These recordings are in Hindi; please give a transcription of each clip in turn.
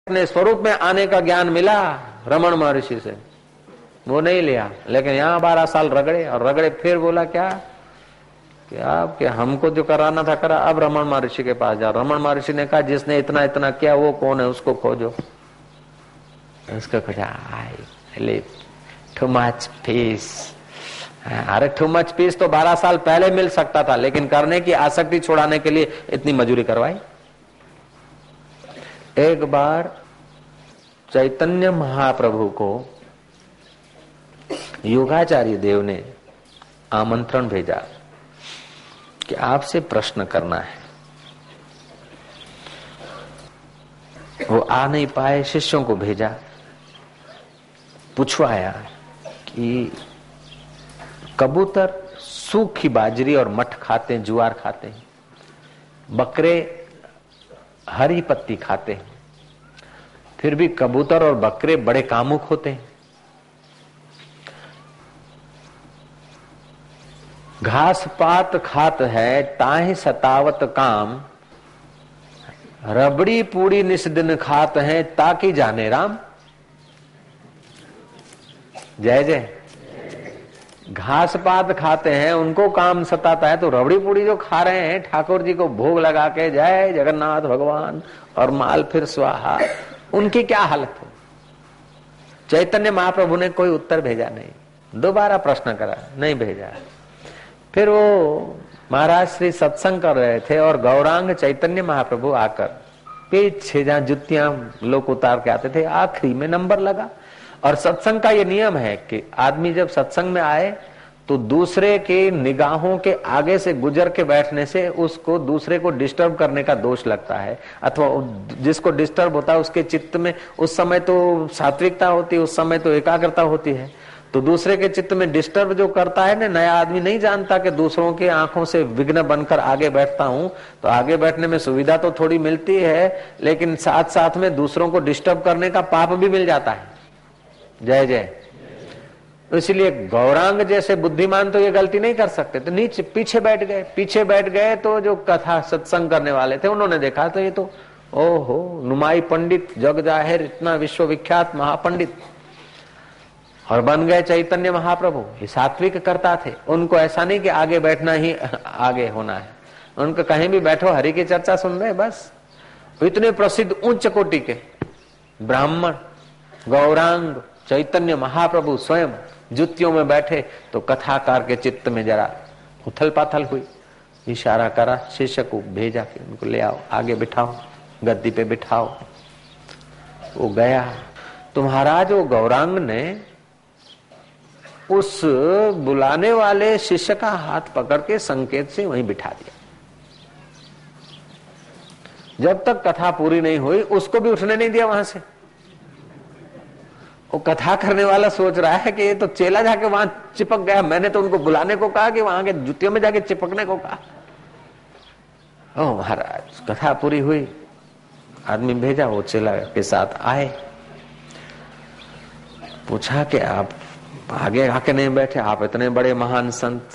अपने स्वरूप में आने का ज्ञान मिला रमण महर्षि से, वो नहीं लिया, लेकिन यहाँ 12 साल रगड़े और रगड़े फिर बोला क्या कि हमको जो कराना था करा, अब रमण महर्षि के पास जाओ। रमण महर्षि ने कहा जिसने इतना इतना किया वो कौन है, उसको खोजो। उसको खोजा, टू मच फीस। अरे टू मच फीस तो 12 साल पहले मिल सकता था, लेकिन करने की आसक्ति छुड़ाने के लिए इतनी मजूरी करवाई। एक बार चैतन्य महाप्रभु को योगाचार्य देव ने आमंत्रण भेजा कि आपसे प्रश्न करना है। वो आ नहीं पाए, शिष्यों को भेजा, पूछवाया कि कबूतर सूखी बाजरी और मठ खाते हैं, ज्वार खाते हैं, बकरे हरी पत्ती खाते हैं, फिर भी कबूतर और बकरे बड़े कामुक होते हैं। घास पात खात है ताहि सतावत काम, रबड़ी पूड़ी निस दिन खात है ताकि जाने राम। जय जय। घास पात खाते हैं उनको काम सताता है, तो रबड़ी पूड़ी जो खा रहे हैं ठाकुर जी को भोग लगा के जय जगन्नाथ भगवान और माल फिर स्वाहा, उनकी क्या हालत हो। चैतन्य महाप्रभु ने कोई उत्तर भेजा नहीं, दोबारा प्रश्न करा, नहीं भेजा। फिर वो महाराज श्री सत्संग कर रहे थे और गौरांग चैतन्य महाप्रभु आकर पीछे जहां जुतियां लोग उतार के आते थे आखिरी में नंबर लगा। और सत्संग का ये नियम है कि आदमी जब सत्संग में आए तो दूसरे के निगाहों के आगे से गुजर के बैठने से उसको दूसरे को डिस्टर्ब करने का दोष लगता है, अथवा जिसको डिस्टर्ब होता है उसके चित्त में उस समय तो सात्विकता होती है, उस समय तो एकाग्रता होती है, तो दूसरे के चित्त में डिस्टर्ब जो करता है ना, नया आदमी नहीं जानता कि दूसरों के आंखों से विघ्न बनकर आगे बैठता हूं, तो आगे बैठने में सुविधा तो थोड़ी मिलती है, लेकिन साथ साथ में दूसरों को डिस्टर्ब करने का पाप भी मिल जाता है। जय जय। तो इसलिए गौरांग जैसे बुद्धिमान तो ये गलती नहीं कर सकते, तो नीचे पीछे बैठ गए। तो जो कथा सत्संग करने वाले थे उन्होंने देखा तो ये तो ओहो नुमाई पंडित, जग जाहिर, इतना विश्वविख्यात महापंडित, और बन गए चैतन्य महाप्रभु। ये सात्विक करता थे, उनको ऐसा नहीं कि आगे बैठना ही आगे होना है, उनको कहीं भी बैठो हरि की चर्चा सुन रहे बस। इतने प्रसिद्ध उच्च कोटि के ब्राह्मण गौरांग चैतन्य महाप्रभु स्वयं जुतियों में बैठे, तो कथाकार के चित्त में जरा उथल पाथल हुई। इशारा करा, शिष्य को भेजा कि उनको ले आओ, आगे बिठाओ, गद्दी पे बिठाओ। वो गया तो महाराज वो गौरांग ने उस बुलाने वाले शिष्य का हाथ पकड़ के संकेत से वहीं बिठा दिया। जब तक कथा पूरी नहीं हुई उसको भी उठने नहीं दिया वहां से। वो कथा करने वाला सोच रहा है कि ये तो चेला जाके वहां चिपक गया, मैंने तो उनको बुलाने को कहा कि वहां के जुतियों में जाके चिपकने को कहा। ओ महाराज कथा पूरी हुई, आदमी भेजा, वो चेला के साथ आए, पूछा कि आप आगे आके नहीं बैठे, आप इतने बड़े महान संत।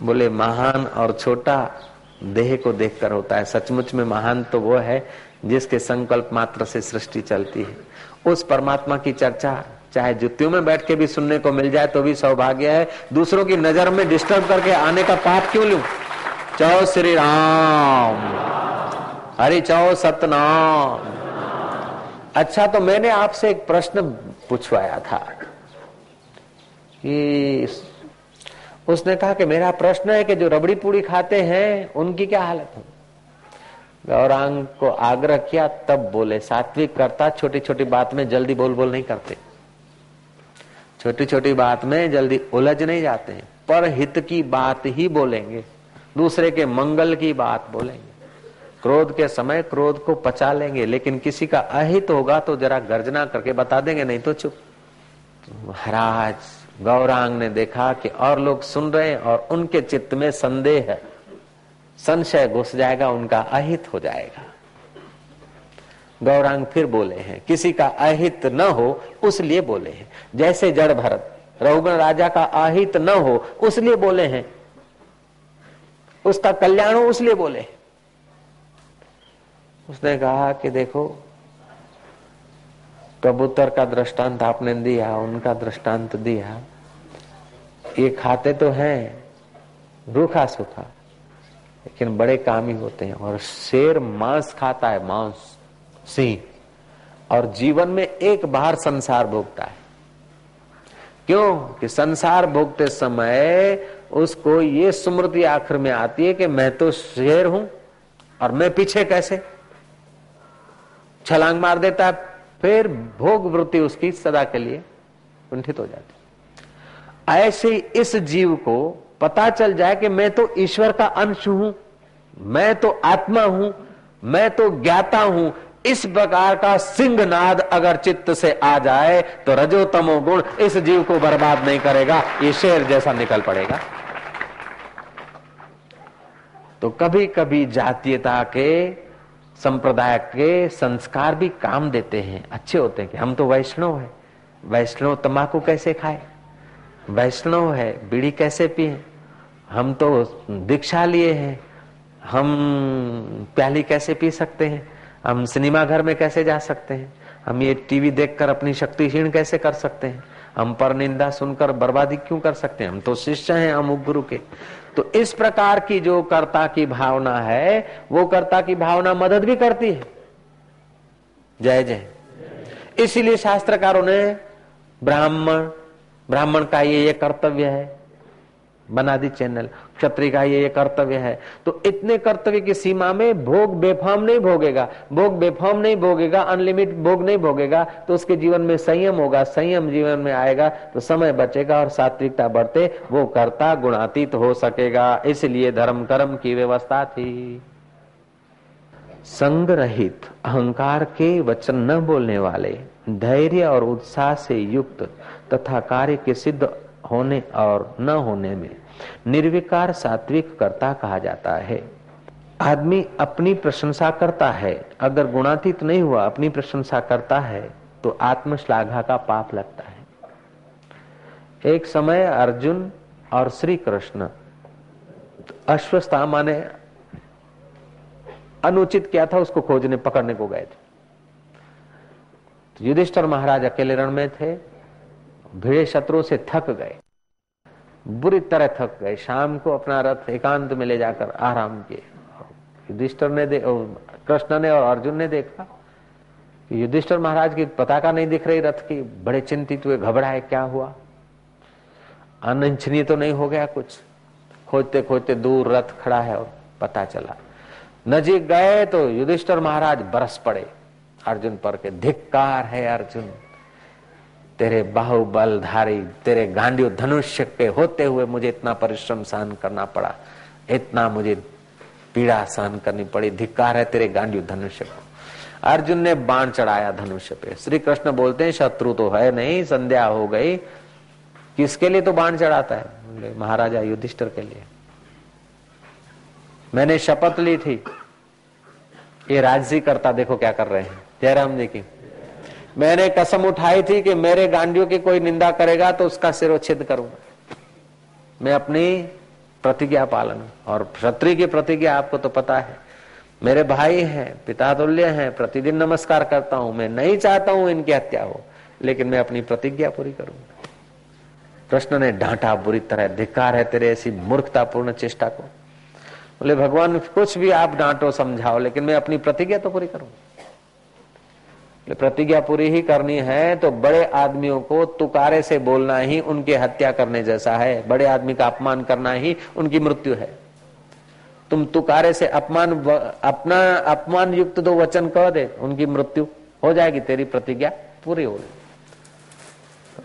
बोले महान और छोटा देह को देखकर होता है, सचमुच में महान तो वो है जिसके संकल्प मात्र से सृष्टि चलती है। उस परमात्मा की चर्चा चाहे जुतियों में बैठ के भी सुनने को मिल जाए तो भी सौभाग्य है। दूसरों की नजर में डिस्टर्ब करके आने का पाप क्यों लूं। चौ श्री राम, हरि चौ सतनाम। अच्छा, तो मैंने आपसे एक प्रश्न पूछवाया था कि उसने कहा कि मेरा प्रश्न है कि जो रबड़ी पूड़ी खाते हैं उनकी क्या हालत है। गौरांग को आग्रह किया तब बोले, सात्विक करता छोटी छोटी बात में जल्दी बोल नहीं करते, छोटी छोटी बात में जल्दी उलझ नहीं जाते हैं, पर हित की बात ही बोलेंगे, दूसरे के मंगल की बात बोलेंगे। क्रोध के समय क्रोध को पचा लेंगे, लेकिन किसी का अहित होगा तो जरा गर्जना करके बता देंगे, नहीं तो चुप। महाराज गौरांग ने देखा कि और लोग सुन रहे हैं और उनके चित्त में संदेह है, संशय घुस जाएगा, उनका अहित हो जाएगा। गौरांग फिर बोले हैं, किसी का अहित न हो उसलिए बोले हैं। जैसे जड़ भरत रघुगण राजा का अहित न हो उसलिए बोले हैं, उसका कल्याण हो उसलिए बोले हैं। उसने कहा कि देखो कबूतर का दृष्टांत आपने दिया, उनका दृष्टांत दिया, ये खाते तो हैं रूखा सूखा, लेकिन बड़े कामी होते हैं। और शेर मांस खाता है, मांस, सिंह, और जीवन में एक बार संसार भोगता है। क्यों कि संसार भोगते समय उसको ये स्मृति आखिर में आती है कि मैं तो शेर हूं और मैं पीछे कैसे, छलांग मार देता है, फिर भोग वृत्ति उसकी सदा के लिए कुंठित हो जाती। ऐसे ही इस जीव को पता चल जाए कि मैं तो ईश्वर का अंश हूं, मैं तो आत्मा हूं, मैं तो ज्ञाता हूं, इस प्रकार का सिंहनाद अगर चित्त से आ जाए तो रजोतमो गुण इस जीव को बर्बाद नहीं करेगा, ये शेर जैसा निकल पड़ेगा। तो कभी कभी जातीयता के, संप्रदाय के संस्कार भी काम देते हैं, अच्छे होते हैं कि हम तो वैष्णव है, वैष्णव तंबाकू कैसे खाए, वैष्णव है बीड़ी कैसे पिए, हम तो दीक्षा लिए हैं, हम प्याली कैसे पी सकते हैं, हम सिनेमा घर में कैसे जा सकते हैं, हम ये टीवी देखकर अपनी शक्ति क्षीण कैसे कर सकते हैं, हम पर निंदा सुनकर बर्बादी क्यों कर सकते हैं, हम तो शिष्य हैं अमुक गुरु के। तो इस प्रकार की जो कर्ता की भावना है, वो कर्ता की भावना मदद भी करती है। जय जय। इसीलिए शास्त्रकारों ने ब्राह्मण का ये कर्तव्य है, बना दी चैनल, क्षत्रिय का ये कर्तव्य है। तो इतने कर्तव्य की सीमा में भोग बेफाम नहीं भोगेगा, भोग बेफाम नहीं भोगेगा, अनलिमिटेड भोग नहीं भोगेगा, तो उसके जीवन में संयम होगा, संयम जीवन में आएगा तो समय बचेगा और सात्विकता बढ़ते वो कर्ता गुणातीत हो सकेगा। इसलिए धर्म कर्म की व्यवस्था थी। संग रहित, अहंकार के वचन न बोलने वाले, धैर्य और उत्साह से युक्त तथा कार्य के सिद्ध होने और न होने में निर्विकार सात्विक कर्ता कहा जाता है। आदमी अपनी प्रशंसा करता है, अगर गुणातीत नहीं हुआ अपनी प्रशंसा करता है तो आत्मश्लाघा का पाप लगता है। एक समय अर्जुन और श्री कृष्ण अश्वत्थामा ने अनुचित किया था, उसको खोजने पकड़ने को गए थे। तो युधिष्ठिर महाराज अकेले रण में थे, भिड़े शत्रु से थक गए, बुरी तरह थक गए। शाम को अपना रथ एकांत में ले जाकर आराम किए। युधिष्ठिर ने कृष्ण ने और अर्जुन ने देखा कि युधिष्ठिर महाराज की पताका नहीं दिख रही रथ की, बड़े चिंतित हुए, घबराए, क्या हुआ, अनिच्छनीय तो नहीं हो गया कुछ। खोजते खोजते दूर रथ खड़ा है और पता चला। नजीक गए तो युधिष्ठिर महाराज बरस पड़े अर्जुन पर के, धिक्कार है अर्जुन, तेरे बाहुबलधारी, तेरे गांडीव धनुष्य के होते हुए मुझे इतना परिश्रम सहन करना पड़ा, इतना मुझे पीड़ा सहन करनी पड़ी, धिक्कार है तेरे गांडीव धनुष्य को। अर्जुन ने बाण चढ़ाया धनुष्य पे। श्री कृष्ण बोलते हैं शत्रु तो है नहीं, संध्या हो गई, किसके लिए तो बाण चढ़ाता है? महाराजा युधिष्ठिर के लिए। मैंने शपथ ली थी, ये राजसी करता देखो क्या कर रहे हैं, जयराम जी की। मैंने कसम उठाई थी कि मेरे गांडियों की कोई निंदा करेगा तो उसका सिरोच्छेद करूंगा। मैं अपनी प्रतिज्ञा पालन, और क्षत्रिय की प्रतिज्ञा आपको तो पता है, मेरे भाई हैं, पिता तुल्य हैं, प्रतिदिन नमस्कार करता हूं, मैं नहीं चाहता हूं इनकी हत्या हो, लेकिन मैं अपनी प्रतिज्ञा पूरी करूंगा। कृष्ण ने डांटा बुरी तरह, धिक्कार है तेरे ऐसी मूर्खतापूर्ण चेष्टा को। बोले भगवान कुछ भी आप डांटो समझाओ, लेकिन मैं अपनी प्रतिज्ञा तो पूरी करूंगा। प्रतिज्ञा पूरी ही करनी है तो बड़े आदमियों को तुकारे से बोलना ही उनकी हत्या करने जैसा है, बड़े आदमी का अपमान करना ही उनकी मृत्यु है। तुम तुकारे से अपना अपमान युक्त दो वचन कह दे, उनकी मृत्यु हो जाएगी, तेरी प्रतिज्ञा पूरी होगी।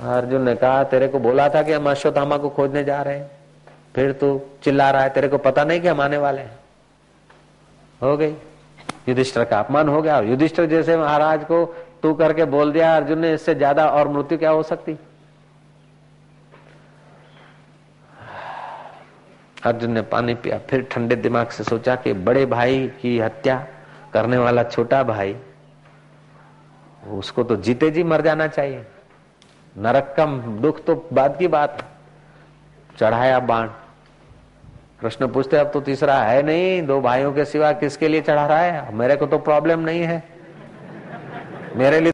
अर्जुन ने कहा तेरे को बोला था कि हम अश्वत्थामा को खोजने जा रहे हैं, फिर तू चिल्ला रहा है, तेरे को पता नहीं कि हम आने वाले हैं। हो गई, युधिष्ठिर का अपमान हो गया। और युधिष्ठिर जैसे महाराज को तू करके बोल दिया अर्जुन ने, इससे ज्यादा और मृत्यु क्या हो सकती। अर्जुन ने पानी पिया, फिर ठंडे दिमाग से सोचा कि बड़े भाई की हत्या करने वाला छोटा भाई, उसको तो जीते जी मर जाना चाहिए, नरक का दुख तो बाद की बात। चढ़ाया बाण। कृष्ण पूछते अब तो तीसरा है नहीं, दो भाइयों के सिवा किसके लिए चढ़ा रहा है? मेरे को तो प्रॉब्लम नहीं है, मेरे लिए